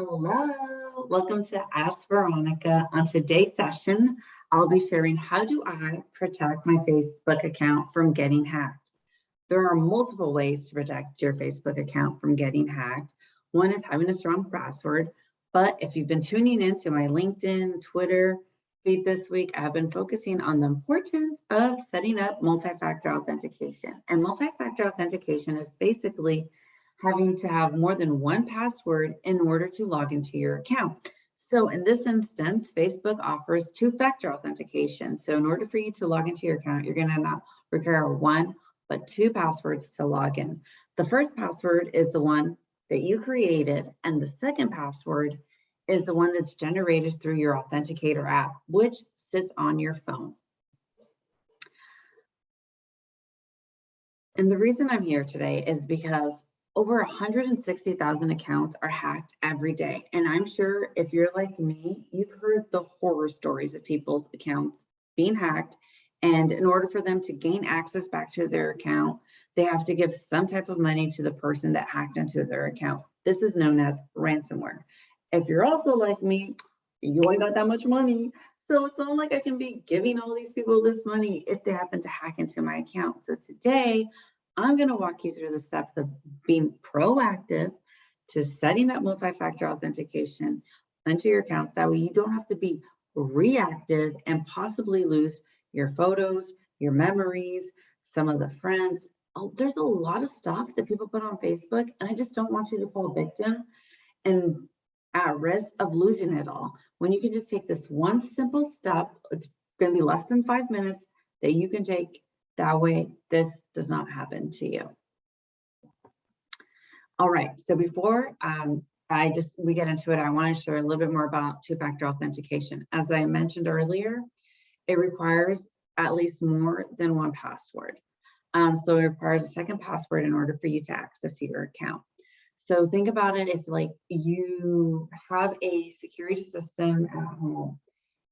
Hello, welcome to Ask Veronica. On today's session, I'll be sharing how do I protect my Facebook account from getting hacked. There are multiple ways to protect your Facebook account from getting hacked. One is having a strong password, but if you've been tuning into my LinkedIn, Twitter feed this week, I've been focusing on the importance of setting up multi-factor authentication. And multi-factor authentication is basically having to have more than one password in order to log into your account. So in this instance, Facebook offers two-factor authentication. So in order for you to log into your account, you're going to not require one, but two passwords to log in. The first password is the one that you created, and the second password is the one that's generated through your Authenticator app, which sits on your phone. And the reason I'm here today is because over 160,000 accounts are hacked every day. And I'm sure if you're like me, you've heard the horror stories of people's accounts being hacked. And in order for them to gain access back to their account, they have to give some type of money to the person that hacked into their account. This is known as ransomware. If you're also like me, you ain't got that much money. So it's not like I can be giving all these people this money if they happen to hack into my account. So today, I'm going to walk you through the steps of being proactive to setting up multi-factor authentication into your accounts. That way you don't have to be reactive and possibly lose your photos, your memories, some of the friends. Oh, there's a lot of stuff that people put on Facebook, and I just don't want you to fall victim and at risk of losing it all. When you can just take this one simple step, it's going to be less than 5 minutes that you can take. That way, this does not happen to you. All right, so before we get into it, I want to share a little bit more about two-factor authentication. As I mentioned earlier, it requires at least more than one password. So it requires a second password in order for you to access your account. So think about it if like you have a security system at home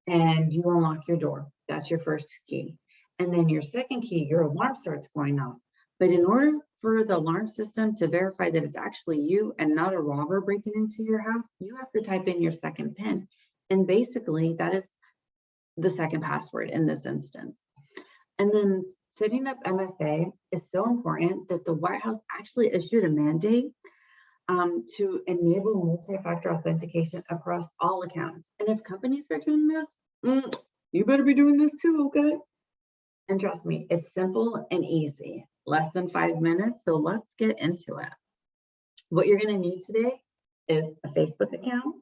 and you unlock your door. That's your first key. And then your second key, your alarm starts going off. But in order for the alarm system to verify that it's actually you and not a robber breaking into your house, you have to type in your second PIN. And basically that is the second password in this instance. And then setting up MFA is so important that the White House actually issued a mandate to enable multi-factor authentication across all accounts. And if companies are doing this, you better be doing this too, okay? And trust me, it's simple and easy, less than 5 minutes. So let's get into it. What you're going to need today is a Facebook account,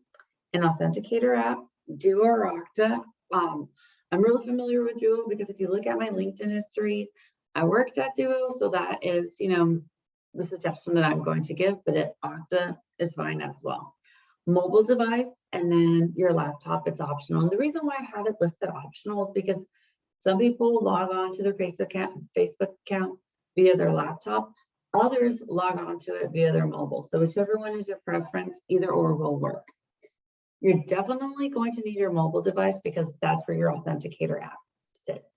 an Authenticator app, Duo or Okta. I'm really familiar with Duo because if you look at my LinkedIn history, I worked at Duo. So that is, the suggestion that I'm going to give, but Okta is fine as well. Mobile device, and then your laptop, it's optional. And the reason why I have it listed optional is because some people log on to their Facebook account via their laptop. Others log on to it via their mobile. So whichever one is your preference, either or will work. You're definitely going to need your mobile device because that's where your Authenticator app sits.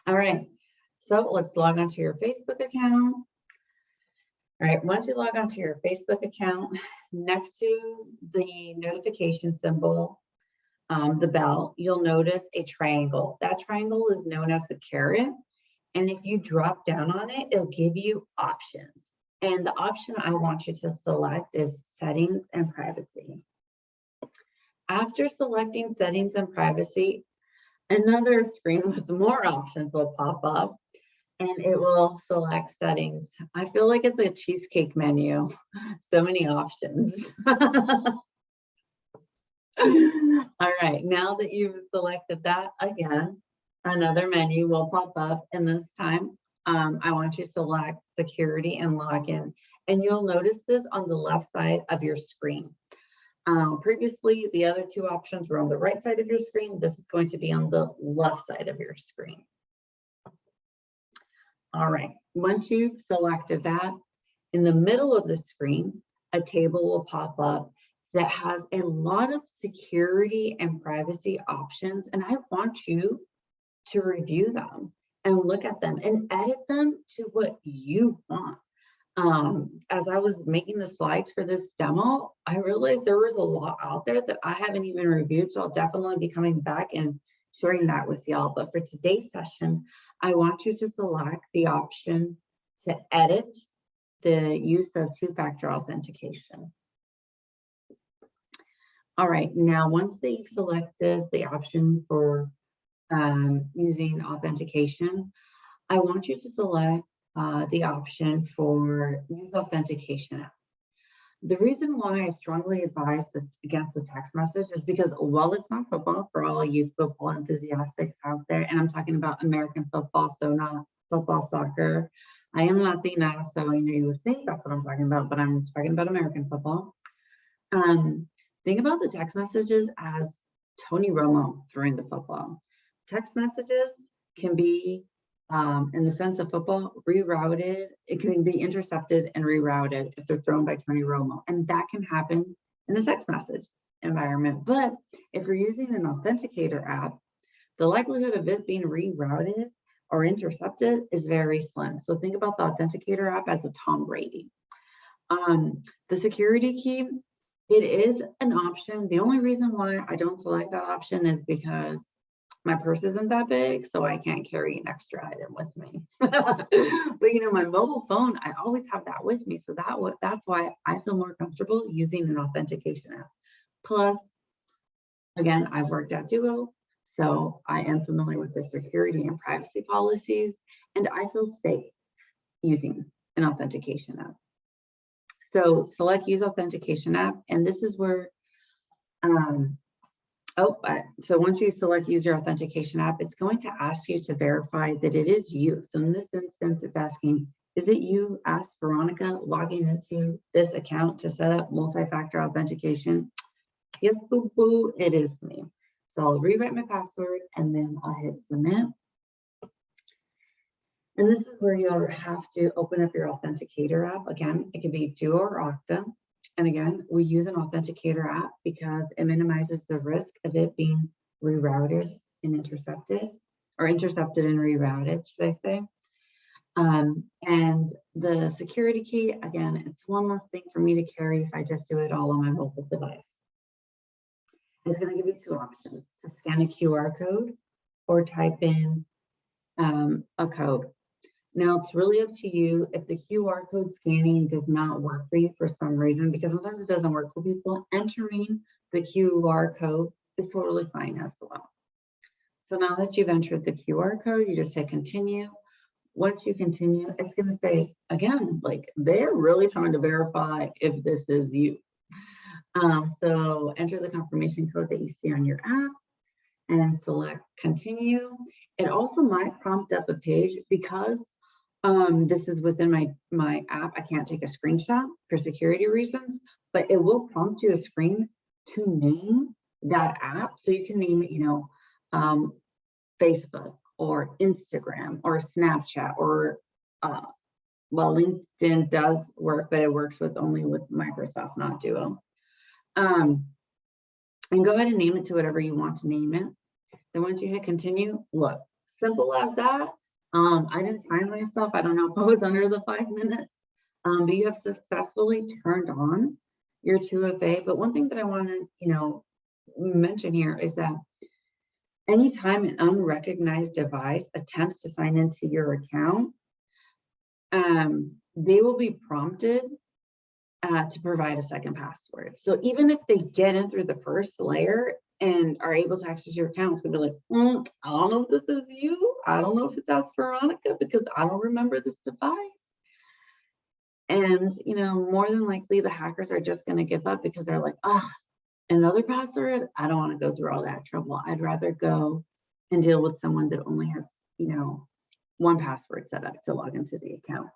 All right, so let's log onto your Facebook account. All right, once you log onto your Facebook account, next to the notification symbol, the bell, you'll notice a triangle. That triangle is known as the caret. And if you drop down on it, it'll give you options. And the option I want you to select is settings and privacy. After selecting settings and privacy, another screen with more options will pop up and it will select settings. I feel like it's a cheesecake menu. So many options. All right, now that you've selected that, again, another menu will pop up, and this time I want you to select security and login, and you'll notice this on the left side of your screen. Previously, the other two options were on the right side of your screen. This is going to be on the left side of your screen. All right, once you've selected that, in the middle of the screen, a table will pop up that has a lot of security and privacy options, and I want you to review them and look at them and edit them to what you want. As I was making the slides for this demo, I realized there was a lot out there that I haven't even reviewed. So I'll definitely be coming back and sharing that with y'all. But for today's session, I want you to select the option to edit the use of two-factor authentication. All right, now once that you've selected the option for using authentication, I want you to select the option for use authentication app. The reason why I strongly advise this against the text message is because while it's not football for all you football enthusiasts out there, and I'm talking about American football, so not football, soccer. I am Latina, so you would think that's what I'm talking about, but I'm talking about American football. Think about the text messages as Tony Romo throwing the football. Text messages can be, in the sense of football, rerouted. It can be intercepted and rerouted if they're thrown by Tony Romo. And that can happen in the text message environment. But if you're using an authenticator app, the likelihood of it being rerouted or intercepted is very slim. So think about the authenticator app as a Tom Brady. The security key, it is an option. The only reason why I don't select that option is because my purse isn't that big, so I can't carry an extra item with me. But my mobile phone, I always have that with me. So that's why I feel more comfortable using an authentication app. Plus, again, I've worked at Duo, so I am familiar with their security and privacy policies, and I feel safe using an authentication app. So select use authentication app, and this is where, so once you select use your authentication app, it's going to ask you to verify that it is you. So in this instance, it's asking, is it you, ask Veronica, logging into this account to set up multi-factor authentication? Yes, boo boo, it is me. So I'll rewrite my password and then I'll hit submit. And this is where you'll have to open up your authenticator app. Again, it can be Duo or Okta. And again, we use an authenticator app because it minimizes the risk of it being rerouted and intercepted, or intercepted and rerouted, should I say. And the security key, again, it's one less thing for me to carry if I just do it all on my mobile device. It's going to give you two options: to scan a QR code or type in a code. Now, it's really up to you. If the QR code scanning does not work for you for some reason, because sometimes it doesn't work for people, entering the QR code is totally fine as well. So now that you've entered the QR code, you just hit continue. Once you continue, it's going to say, again, like they're really trying to verify if this is you. So enter the confirmation code that you see on your app and select continue. It also might prompt up a page because this is within my app. I can't take a screenshot for security reasons, but it will prompt you a screen to name that app. So you can name it, Facebook or Instagram or Snapchat or, well, LinkedIn does work, but it works only with Microsoft, not Duo. And go ahead and name it to whatever you want to name it. Then once you hit continue, look, simple as that. I didn't time myself. I don't know if I was under the 5 minutes, but you have successfully turned on your 2FA. But one thing that I want to, mention here is that anytime an unrecognized device attempts to sign into your account, they will be prompted to provide a second password. So even if they get in through the first layer and are able to access your account, it's gonna be like, I don't know if this is you. I don't know if it's us, Veronica, because I don't remember this device. And more than likely the hackers are just gonna give up because they're like, another password? I don't want to go through all that trouble. I'd rather go and deal with someone that only has, one password set up to log into the account.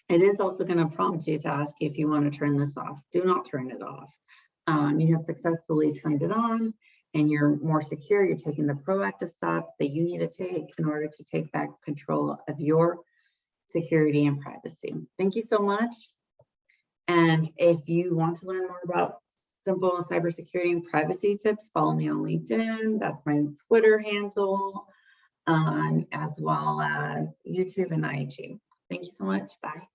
It is also going to prompt you to ask you if you want to turn this off. Do not turn it off. You have successfully turned it on and you're more secure. You're taking the proactive steps that you need to take in order to take back control of your security and privacy. Thank you so much. And if you want to learn more about simple cybersecurity and privacy tips, follow me on LinkedIn. That's my Twitter handle, as well as YouTube and IG. Thank you so much. Bye.